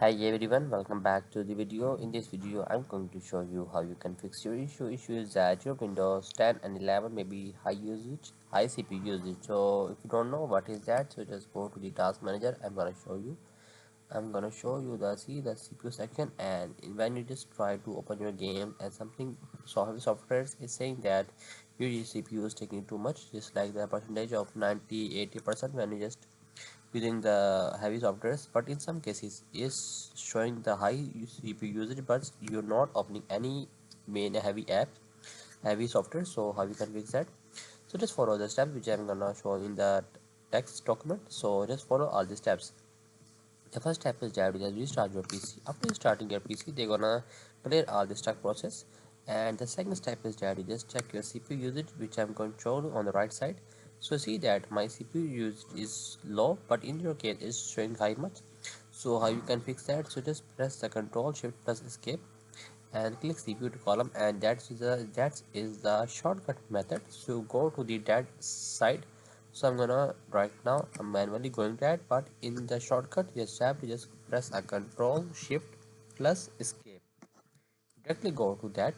Hi everyone, welcome back to the video. In this video, I'm going to show you how you can fix your issue. Issue is that your Windows 10 and 11 may be high usage, high CPU usage. So if you don't know what is that, so just go to the task manager. I'm gonna show you the CPU section, and when you just try to open your game and something software is saying that your CPU is taking too much, just like the percentage of 90-80% when you just using the heavy softwares, but in some cases is showing the high CPU usage, but you're not opening any main heavy software. So how you can fix that? So just follow the steps which I'm gonna show in the text document. So just follow all the steps. The first step is that you just restart your PC. After restarting your PC, they're gonna clear all the stuck process. And the second step is that you just check your CPU usage, which I'm going to show you on the right side. So see that my CPU usage is low, but in your case it's showing high much. So how you can fix that? So just press the Control Shift plus Escape and click CPU to column, and that is the shortcut method. So go to the that side. So I'm gonna right now I'm manually going that, but in the shortcut just have to just press a Control Shift plus Escape, directly go to that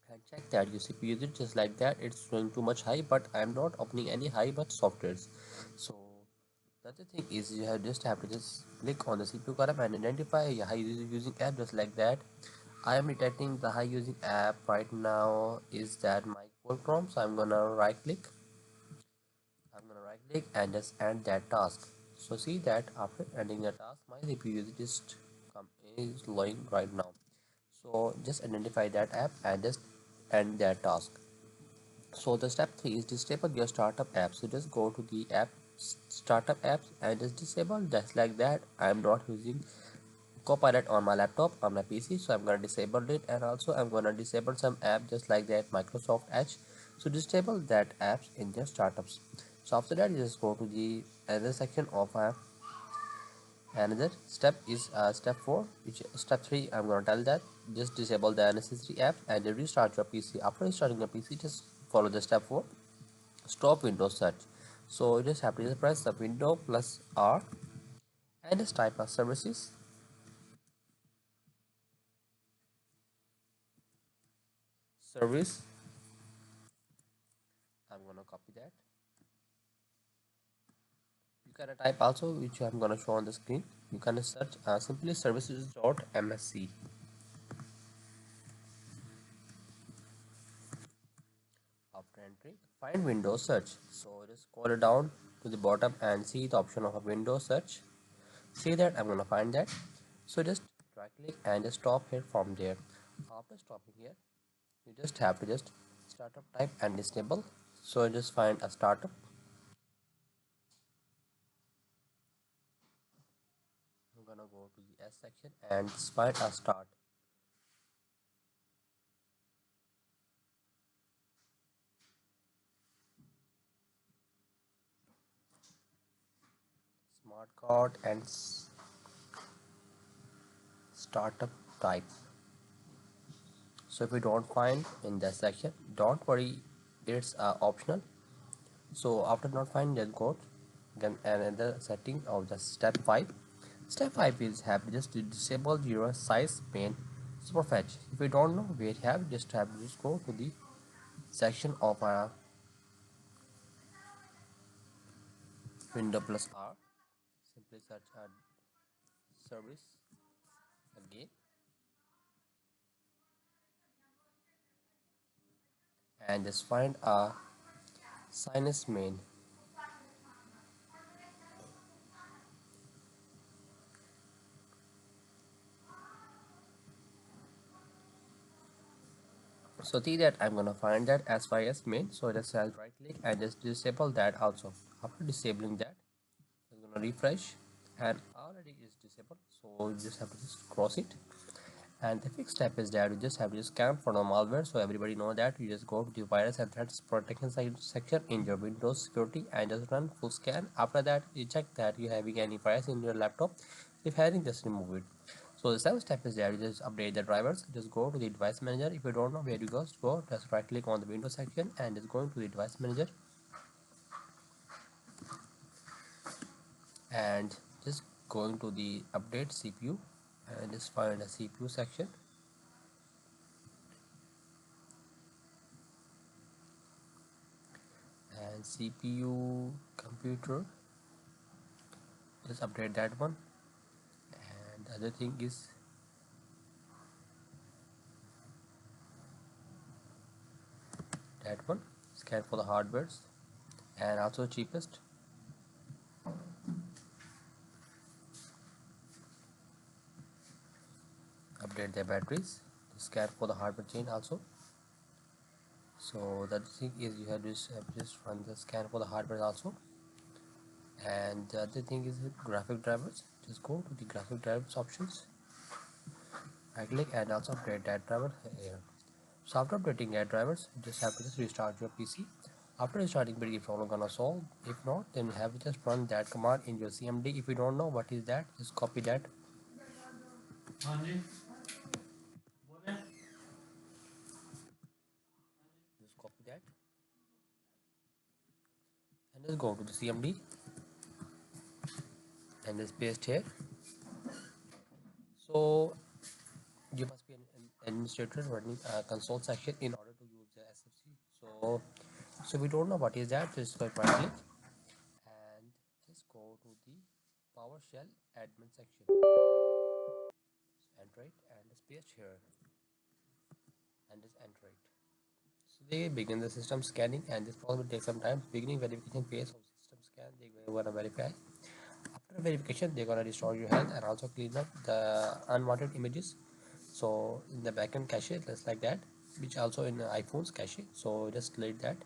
and check that your CPU usage just like that. It's showing too much high, but I'm not opening any high much softwares. So the other thing is you have to just click on the CPU column and identify a high using app just like that. I am detecting the high using app right now is that my Google Chrome, so I'm gonna right click and just end that task. So see that after ending the task, my CPU usage is lowing right now. So just identify that app and just end that task. So the step 3 is disable your startup app. So just go to the app startup apps and just disable just like that. I'm not using Copilot on my laptop on my PC, so I'm gonna disable it, and also I'm gonna disable some app just like that Microsoft Edge. So disable that apps in their startups. So after that, you just go to the another section of another step is step 4, which step 3 I'm gonna tell that just disable the unnecessary apps and then restart your PC. After restarting your PC, just follow the step 4, stop Windows search. So you just have to just press the window plus R and just type of service. I'm gonna copy that. You can type also, which I'm gonna show on the screen. You can search simply services.msc. After entering, find Windows search. So just scroll it down to the bottom and see the option of a Windows search. See that I'm gonna find that. So just right click and just stop here from there. After stopping here, you just have to just startup type and disable. So just find a startup. I'm gonna go to the S section and find a start. Smart card and startup type. So if you don't find in that section, don't worry, it's optional. So after not finding that code, then another setting of the step 5. Step 5 is have just to disable your size main superfetch. If you don't know where you have, just have to just go to the section of window plus R. Simply search a service again and just find a sinus main. So see that I'm gonna find that as far as main. So just I'll right click and just disable that also. After disabling that, I'm gonna refresh and already is disabled. So you just have to just cross it. And the fifth step is that you just have to scan for the malware. So everybody know that you just go to the virus and threats protection section in your Windows security and just run full scan. After that, you check that you having any virus in your laptop. If having, just remove it. So the seventh step is that you just update the drivers. Just go to the device manager. If you don't know where you go, just right click on the Windows section and just go into the device manager and just going to the update CPU and just find a CPU section, and CPU computer, just update that one. And the other thing is that one, scan for the hardwares, and also cheapest, update their batteries, scan for the hardware chain also. So the other thing is you have just run the scan for the hardware also. And the other thing is the graphic drivers, just go to the graphic drivers options, right click and also update that driver here. So after updating that drivers, you just have to just restart your PC. After restarting, pretty problem gonna solve. If not, then you have to just run that command in your CMD. If you don't know what is that, just copy that. Just copy that and just go to the CMD and just paste here. So you must be an administrator running a console section in order to use the SFC. So we don't know what is that. Just right click and just go to the PowerShell admin section, enter it and just paste here and just enter it. So they begin the system scanning, and this process will take some time. Beginning verification phase of system scan, they gonna verify. After verification, they're gonna restore your health and also clean up the unwanted images. So in the backend cache, just like that, which also in iPhone's cache. So just delete that.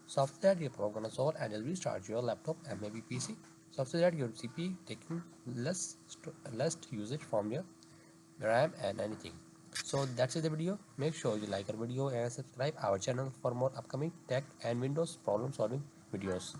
So after that, your program gonna solve and just restart your laptop and maybe PC. So after that, your CPU taking less usage from your RAM and anything. So that's it the video. Make sure you like our video and subscribe our channel for more upcoming tech and Windows problem solving videos.